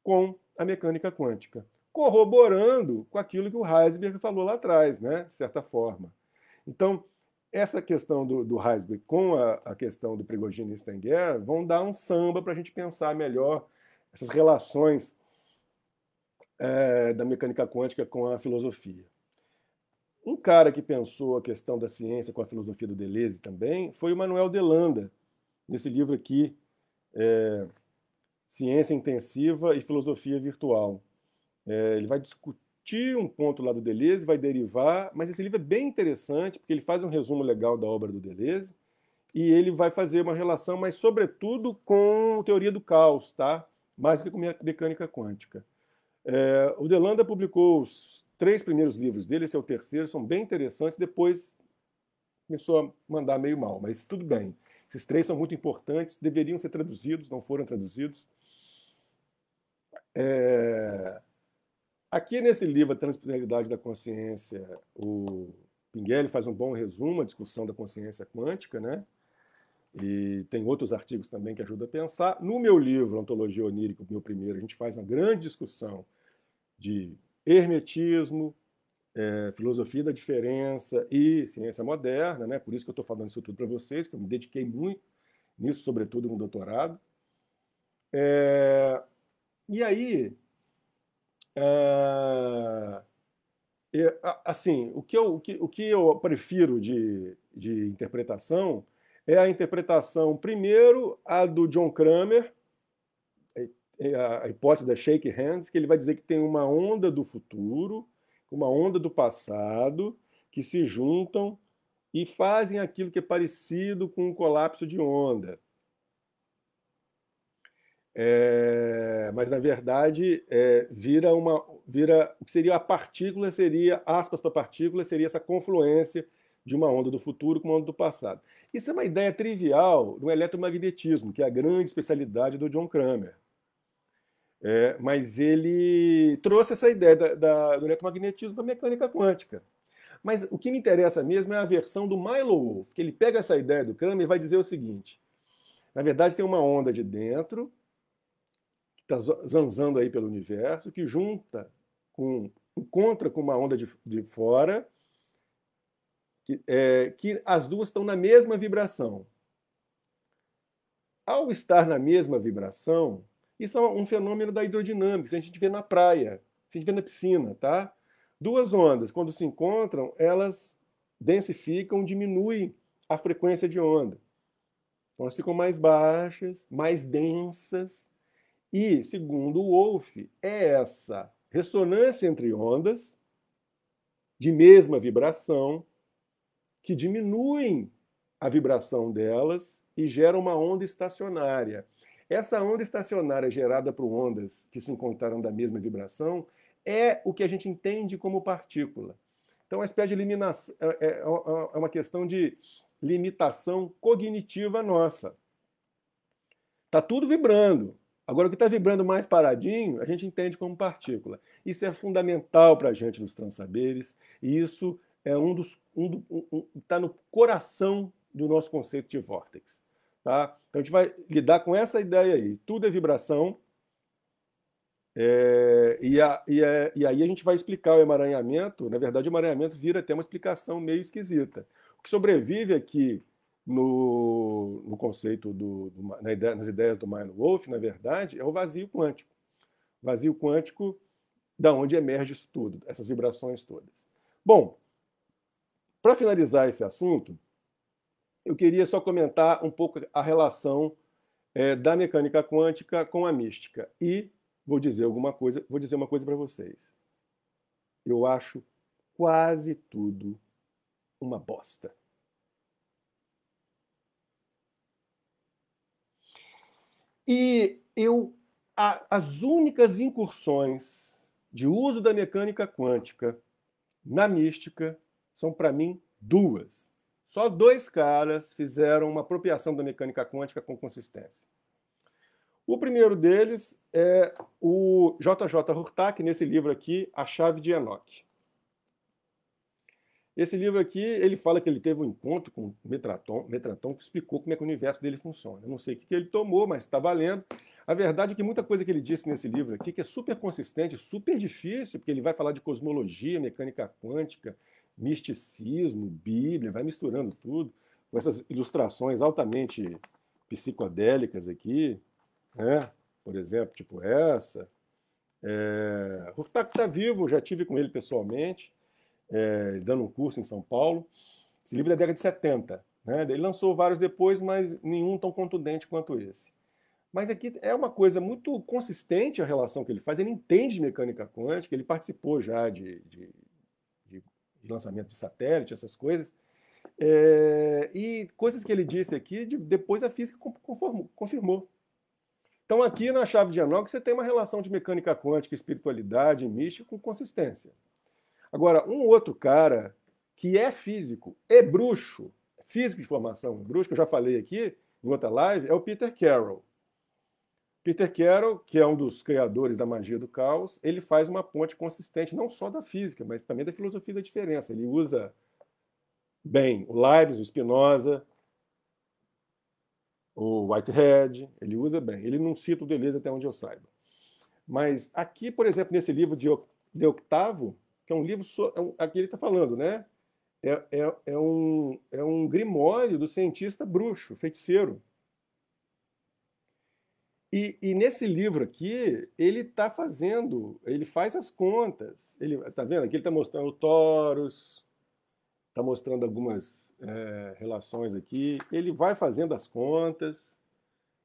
com a mecânica quântica, corroborando com aquilo que o Heisenberg falou lá atrás, né, de certa forma. Então, essa questão do Heisenberg com a questão do Prigogine e Stengers vão dar um samba para a gente pensar melhor essas relações da mecânica quântica com a filosofia. Um cara que pensou a questão da ciência com a filosofia do Deleuze também foi o Manuel Delanda, nesse livro aqui, Ciência Intensiva e Filosofia Virtual. Ele vai discutir um ponto lá do Deleuze, vai derivar, mas esse livro é bem interessante, porque ele faz um resumo legal da obra do Deleuze, e ele vai fazer uma relação, mas sobretudo com teoria do caos, tá? Mais do que com mecânica quântica. O Delanda publicou os 3 primeiros livros dele, esse é o terceiro, são bem interessantes, depois começou a mandar meio mal, mas tudo bem. Esses 3 são muito importantes, deveriam ser traduzidos, não foram traduzidos. Aqui nesse livro, A Transpersonalidade da Consciência, o Pinguelli faz um bom resumo, a discussão da consciência quântica, né? E tem outros artigos também que ajudam a pensar. No meu livro, Ontologia Onírica, o meu primeiro, a gente faz uma grande discussão de hermetismo, filosofia da diferença e ciência moderna, né? Por isso que eu estou falando isso tudo para vocês, que eu me dediquei muito nisso, sobretudo no doutorado. E aí, Ah, assim, o que eu prefiro de interpretação é a interpretação, primeiro, a do John Kramer, a hipótese da shake hands, que ele vai dizer que tem uma onda do futuro, uma onda do passado, que se juntam e fazem aquilo que é parecido com um colapso de onda. Mas na verdade vira o que seria a partícula, seria aspas para partícula, seria essa confluência de uma onda do futuro com uma onda do passado. Isso é uma ideia trivial do eletromagnetismo, que é a grande especialidade do John Kramer. Mas ele trouxe essa ideia do eletromagnetismo para a mecânica quântica. Mas o que me interessa mesmo é a versão do Milo Wolff, que ele pega essa ideia do Kramer e vai dizer o seguinte: na verdade tem uma onda de dentro está zanzando aí pelo universo, que encontra com uma onda de fora, que as duas estão na mesma vibração. Ao estar na mesma vibração, isso é um fenômeno da hidrodinâmica, isso a gente vê na praia, isso a gente vê na piscina, tá? Duas ondas, quando se encontram, elas densificam, diminuem a frequência de onda. Então elas ficam mais baixas, mais densas. E, segundo o Wolff, é essa ressonância entre ondas de mesma vibração que diminuem a vibração delas e geram uma onda estacionária. Essa onda estacionária gerada por ondas que se encontraram da mesma vibração é o que a gente entende como partícula. Então, a espécie de eliminação é uma questão de limitação cognitiva nossa. Está tudo vibrando. Agora, o que está vibrando mais paradinho, a gente entende como partícula. Isso é fundamental para a gente nos transsaberes, e isso é está no coração do nosso conceito de vórtex. Tá? Então, a gente vai lidar com essa ideia aí. Tudo é vibração, e aí a gente vai explicar o emaranhamento. Na verdade, o emaranhamento vira até uma explicação meio esquisita. O que sobrevive aqui no conceito nas ideias do Milo Wolff, na verdade, é o vazio quântico. Vazio quântico, da onde emerge isso tudo, essas vibrações todas. Bom, para finalizar esse assunto, eu queria só comentar um pouco a relação da mecânica quântica com a mística. E vou dizer uma coisa para vocês. Eu acho quase tudo uma bosta. E as únicas incursões de uso da mecânica quântica na mística são, para mim, duas. Só dois caras fizeram uma apropriação da mecânica quântica com consistência. O primeiro deles é o J.J. Hurtak, nesse livro aqui, A Chave de Enoch. Esse livro aqui, ele fala que ele teve um encontro com Metatron que explicou como é que o universo dele funciona. Eu não sei o que ele tomou, mas está valendo. A verdade é que muita coisa que ele disse nesse livro aqui, que é super consistente, super difícil, porque ele vai falar de cosmologia, mecânica quântica, misticismo, Bíblia, vai misturando tudo, com essas ilustrações altamente psicodélicas aqui, né? Por exemplo, tipo essa. Hurtak está vivo, já tive com ele pessoalmente, dando um curso em São Paulo. Esse livro é da década de 70. Né? Ele lançou vários depois, mas nenhum tão contundente quanto esse. Mas aqui é uma coisa muito consistente a relação que ele faz. Ele entende de mecânica quântica, ele participou já de lançamento de satélite, essas coisas. E coisas que ele disse aqui, depois a física confirmou. Então aqui na Chave de Enoch você tem uma relação de mecânica quântica, espiritualidade, mística com consistência. Agora, um outro cara que é físico e bruxo, físico de formação bruxo, que eu já falei aqui em outra live, é o Peter Carroll. Peter Carroll, que é um dos criadores da magia do caos, ele faz uma ponte consistente não só da física, mas também da filosofia da diferença. Ele usa bem o Leibniz, o Spinoza, o Whitehead, ele usa bem. Ele não cita o Deleuze até onde eu saiba. Mas aqui, por exemplo, nesse livro de Octavo, que é um livro, aqui ele está falando, né? É um grimório do cientista bruxo, feiticeiro. E nesse livro aqui, ele está fazendo, ele faz as contas. Ele está vendo aqui, ele está mostrando o torus, está mostrando algumas relações aqui. Ele vai fazendo as contas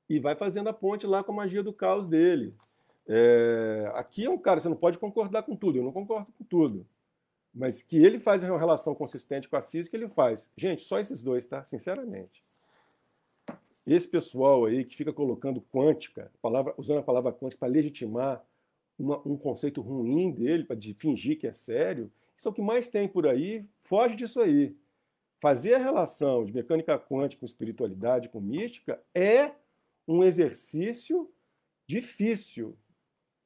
e vai fazendo a ponte lá com a magia do caos dele. Aqui é um cara, você não pode concordar com tudo, eu não concordo com tudo. Mas que ele faz uma relação consistente com a física, ele faz. Gente, só esses dois, tá? Sinceramente. Esse pessoal aí que fica colocando quântica, usando a palavra quântica para legitimar um conceito ruim dele, para fingir que é sério, isso é o que mais tem por aí, foge disso aí. Fazer a relação de mecânica quântica com espiritualidade, com mística, é um exercício difícil.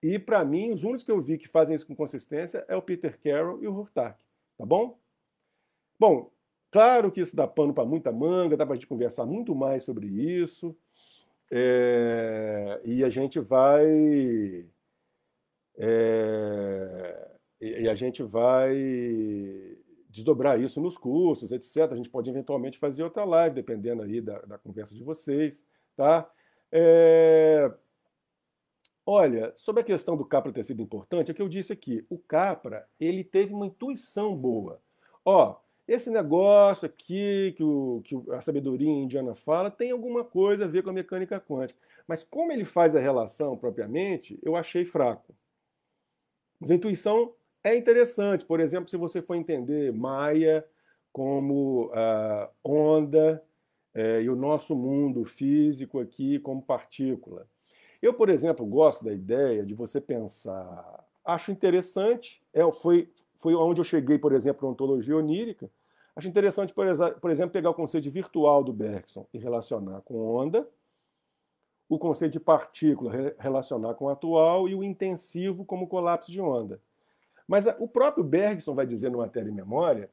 E, para mim, os únicos que eu vi que fazem isso com consistência é o Peter Carroll e o Hurtak. Tá bom? Bom, claro que isso dá pano para muita manga, dá para a gente conversar muito mais sobre isso. E a gente vai. E a gente vai desdobrar isso nos cursos, etc. A gente pode eventualmente fazer outra live, dependendo aí da conversa de vocês, tá? Olha, sobre a questão do Capra ter sido importante, é o que eu disse aqui. O Capra, ele teve uma intuição boa. Ó, esse negócio aqui que a sabedoria indiana fala tem alguma coisa a ver com a mecânica quântica. Mas como ele faz a relação propriamente, eu achei fraco. Mas a intuição é interessante. Por exemplo, se você for entender Maia como onda e o nosso mundo físico aqui como partícula. Eu, por exemplo, gosto da ideia de você pensar. Acho interessante, foi onde eu cheguei, por exemplo, na ontologia onírica. Acho interessante, por exemplo, pegar o conceito de virtual do Bergson e relacionar com onda, o conceito de partícula relacionar com atual e o intensivo como colapso de onda. Mas o próprio Bergson vai dizer no Matéria e Memória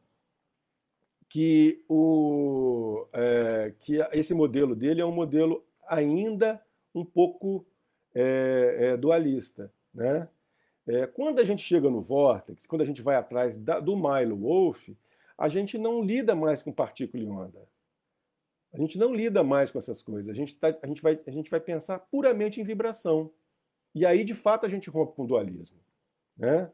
que esse modelo dele é um modelo ainda um pouco dualista, né? Quando a gente chega no vórtex, quando a gente vai atrás do Milo Wolf, a gente não lida mais com partícula e onda. A gente não lida mais com essas coisas. A gente vai pensar puramente em vibração. E aí, de fato, a gente rompe com o dualismo, né?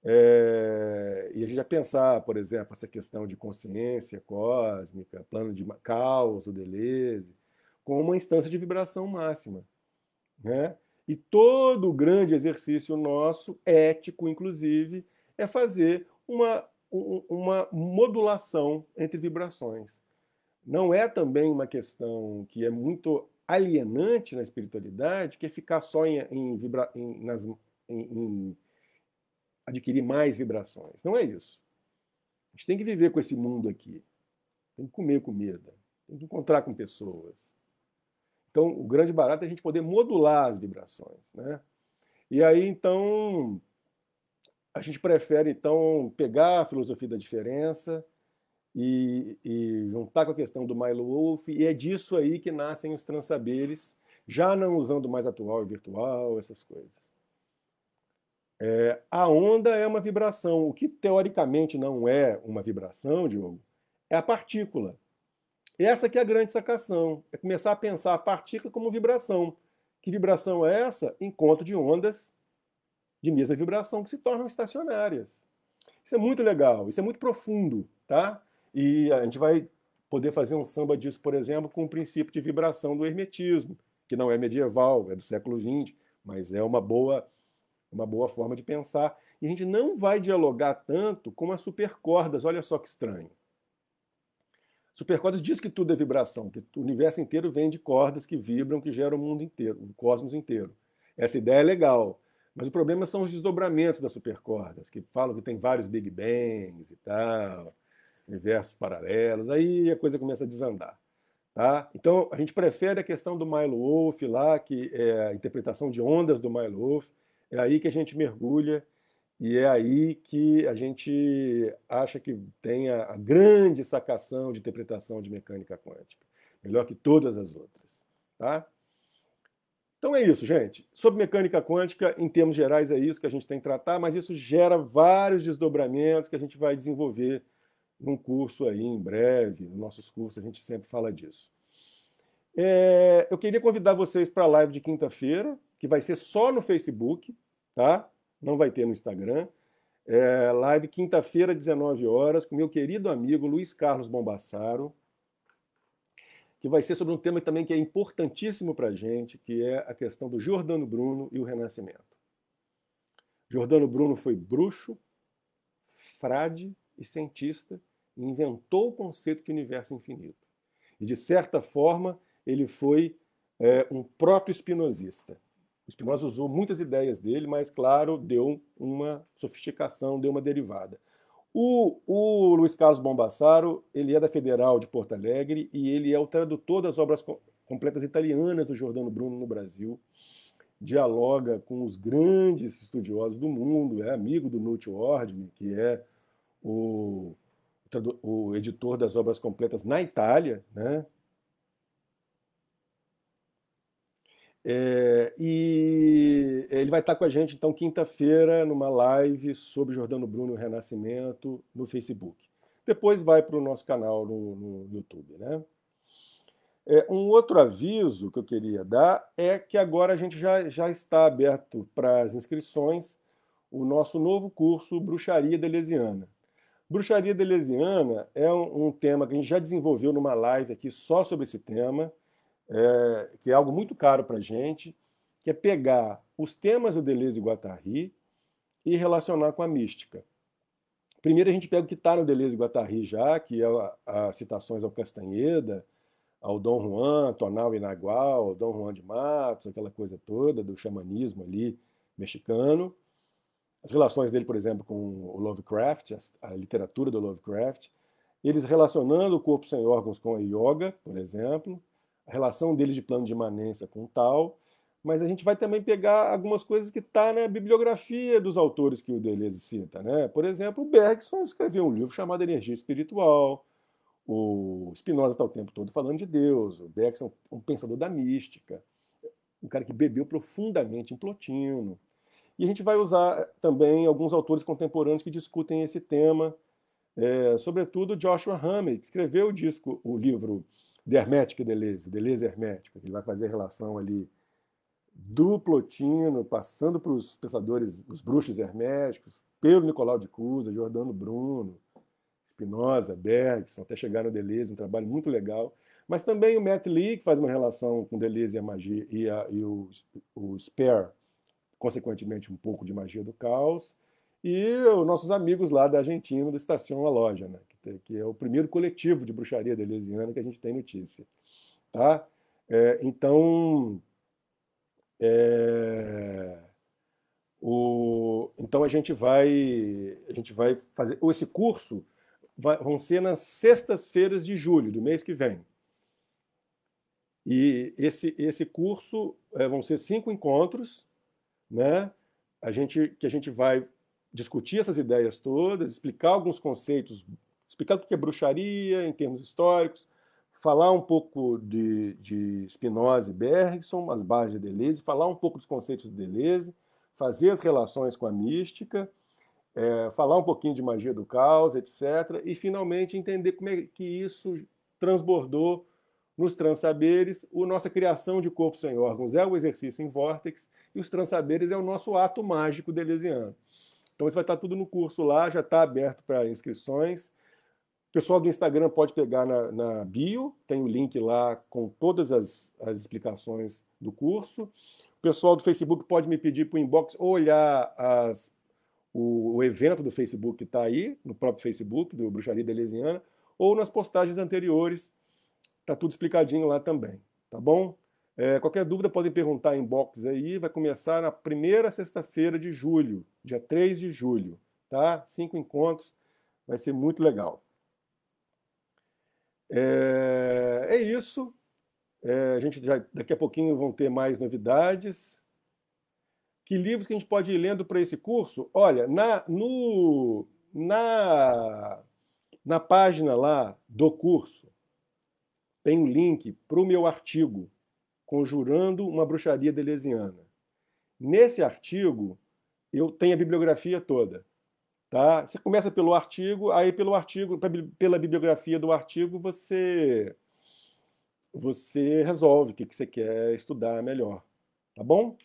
E a gente vai pensar, por exemplo, essa questão de consciência cósmica, plano de caos, o Deleuze, como uma instância de vibração máxima, né? E todo o grande exercício nosso, ético inclusive, é fazer uma modulação entre vibrações. Não é também uma questão que é muito alienante na espiritualidade, que é ficar só em adquirir mais vibrações. Não é isso. A gente tem que viver com esse mundo aqui. Tem que comer comida. Tem que encontrar com pessoas. Então, o grande barato é a gente poder modular as vibrações, né? E aí, então, a gente prefere, então, pegar a filosofia da diferença e juntar com a questão do Milo Wolf, e é disso aí que nascem os transsaberes, já não usando mais atual e virtual, essas coisas. A onda é uma vibração. O que teoricamente não é uma vibração, Diogo, é a partícula. Essa que é a grande sacação, é começar a pensar a partícula como vibração. Que vibração é essa? Encontro de ondas de mesma vibração que se tornam estacionárias. Isso é muito legal, isso é muito profundo, tá? E a gente vai poder fazer um samba disso, por exemplo, com o princípio de vibração do hermetismo, que não é medieval, é do século XX, mas é uma boa forma de pensar. E a gente não vai dialogar tanto com as supercordas, olha só que estranho. Supercordas diz que tudo é vibração, que o universo inteiro vem de cordas que vibram, que geram o mundo inteiro, o cosmos inteiro. Essa ideia é legal, mas o problema são os desdobramentos das supercordas, que falam que tem vários Big Bangs e tal, universos paralelos, aí a coisa começa a desandar. Tá? Então, a gente prefere a questão do Milo Wolf lá, que é a interpretação de ondas do Milo Wolf, é aí que a gente mergulha e é aí que a gente acha que tem a grande sacação de interpretação de mecânica quântica, melhor que todas as outras. Tá? Então é isso, gente. Sobre mecânica quântica, em termos gerais, é isso que a gente tem que tratar, mas isso gera vários desdobramentos que a gente vai desenvolver num curso aí em breve. Nos nossos cursos a gente sempre fala disso. Eu queria convidar vocês para a live de quinta-feira, que vai ser só no Facebook, tá? Não vai ter no Instagram. Live quinta-feira, 19 horas, com meu querido amigo Luiz Carlos Bombassaro, que vai ser sobre um tema também que é importantíssimo para a gente, que é a questão do Giordano Bruno e o Renascimento. Giordano Bruno foi bruxo, frade e cientista, e inventou o conceito de universo infinito. E, de certa forma, ele foi um proto-espinosista. O Spinoza usou muitas ideias dele, mas, claro, deu uma sofisticação, deu uma derivada. O Luiz Carlos Bombassaro, ele é da Federal de Porto Alegre e ele é o tradutor das obras completas italianas do Giordano Bruno no Brasil. Dialoga com os grandes estudiosos do mundo, é amigo do Knut Ordine, que é o editor das obras completas na Itália, né? E ele vai estar com a gente, então, quinta-feira, numa live sobre Giordano Bruno e o Renascimento no Facebook. Depois vai para o nosso canal no YouTube, né? Um outro aviso que eu queria dar é que agora a gente já está aberto para as inscrições o nosso novo curso Bruxaria Deleuziana. Bruxaria Deleuziana é um tema que a gente já desenvolveu numa live aqui só sobre esse tema, que é algo muito caro para a gente, que é pegar os temas do Deleuze e Guattari e relacionar com a mística. Primeiro a gente pega o que está no Deleuze e Guattari já, que é as citações ao Castanheda, ao Dom Juan, Tonal e Nagual, Dom Juan de Matos, aquela coisa toda do xamanismo ali mexicano. As relações dele, por exemplo, com o Lovecraft, a literatura do Lovecraft. Eles relacionando o corpo sem órgãos com a yoga, por exemplo. A relação deles de plano de imanência com o tal. Mas a gente vai também pegar algumas coisas que estão na bibliografia dos autores que o Deleuze cita, né? Por exemplo, o Bergson escreveu um livro chamado Energia Espiritual. O Spinoza está o tempo todo falando de Deus. O Bergson é um pensador da mística. Um cara que bebeu profundamente em Plotino. E a gente vai usar também alguns autores contemporâneos que discutem esse tema, sobretudo Joshua Hammett, que escreveu o livro De Hermética Deleuze, Deleuze Hermético. Ele vai fazer a relação ali do Plotino, passando para os pensadores, os bruxos herméticos, pelo Nicolau de Cusa, Giordano Bruno, Spinoza, Bergson, até chegar no Deleuze, um trabalho muito legal. Mas também o Matt Lee, que faz uma relação com Deleuze e a magia, e o Spare, consequentemente um pouco de magia do caos, e os nossos amigos lá da Argentina, do Estação A Loja, né? que é o primeiro coletivo de bruxaria deleuziana que a gente tem notícia. Tá? Então, então a gente vai fazer esse curso vão ser nas sextas-feiras de julho do mês que vem. E esse curso vão ser 5 encontros, né? Que a gente vai discutir essas ideias todas, explicar alguns conceitos, explicar o que é bruxaria em termos históricos, falar um pouco de Spinoza e Bergson, as bases de Deleuze, falar um pouco dos conceitos de Deleuze, fazer as relações com a mística, falar um pouquinho de magia do caos, etc. E, finalmente, entender como é que isso transbordou nos transsaberes. A nossa criação de corpo sem órgãos é o exercício em vórtex, e os transsaberes é o nosso ato mágico deleuziano. Então, isso vai estar tudo no curso lá, já está aberto para inscrições. O pessoal do Instagram pode pegar na bio, tem o link lá com todas as explicações do curso. O pessoal do Facebook pode me pedir para o inbox ou olhar o evento do Facebook que está aí, no próprio Facebook, do Bruxaria Deleuziana, ou nas postagens anteriores. Está tudo explicadinho lá também, tá bom? Qualquer dúvida podem perguntar em inbox aí. Vai começar na primeira sexta-feira de julho, dia 3 de julho, tá? 5 encontros, vai ser muito legal. É isso. A gente daqui a pouquinho vão ter mais novidades. Que livros que a gente pode ir lendo para esse curso? Olha, na página lá do curso, tem um link para o meu artigo, Conjurando uma Bruxaria Deleuziana. Nesse artigo, eu tenho a bibliografia toda. Tá? Você começa pelo artigo, aí pela bibliografia do artigo, você você resolve o que você quer estudar melhor, tá bom?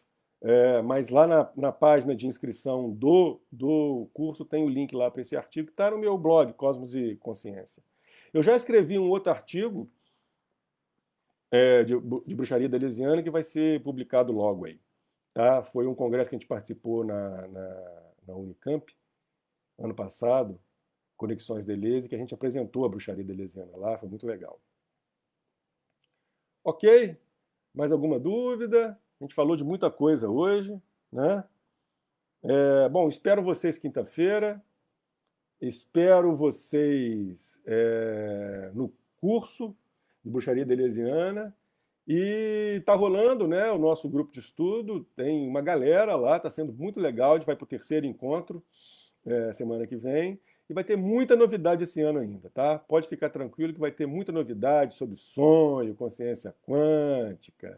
Mas lá na página de inscrição do curso tem o link lá para esse artigo que está no meu blog, Cosmos e Consciência. Eu já escrevi um outro artigo de bruxaria deleuziana que vai ser publicado logo aí. Tá? Foi um congresso que a gente participou na Unicamp, ano passado, Conexões Deleuze, que a gente apresentou a bruxaria deleuziana lá, foi muito legal. Ok? Mais alguma dúvida? A gente falou de muita coisa hoje, né? Bom, espero vocês quinta-feira. Espero vocês no curso de bruxaria deleuziana. E está rolando, né, o nosso grupo de estudo, tem uma galera lá, está sendo muito legal, a gente vai para o terceiro encontro semana que vem, e vai ter muita novidade esse ano ainda, tá? Pode ficar tranquilo que vai ter muita novidade sobre sonho, consciência quântica,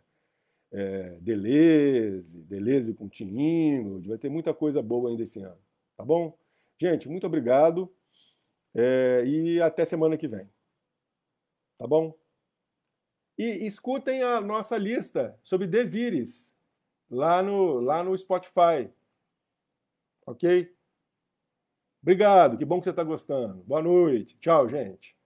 Deleuze com Tim Ingold, vai ter muita coisa boa ainda esse ano, tá bom? Gente, muito obrigado e até semana que vem, tá bom? E escutem a nossa lista sobre devires lá no Spotify, ok? Obrigado, que bom que você está gostando. Boa noite. Tchau, gente.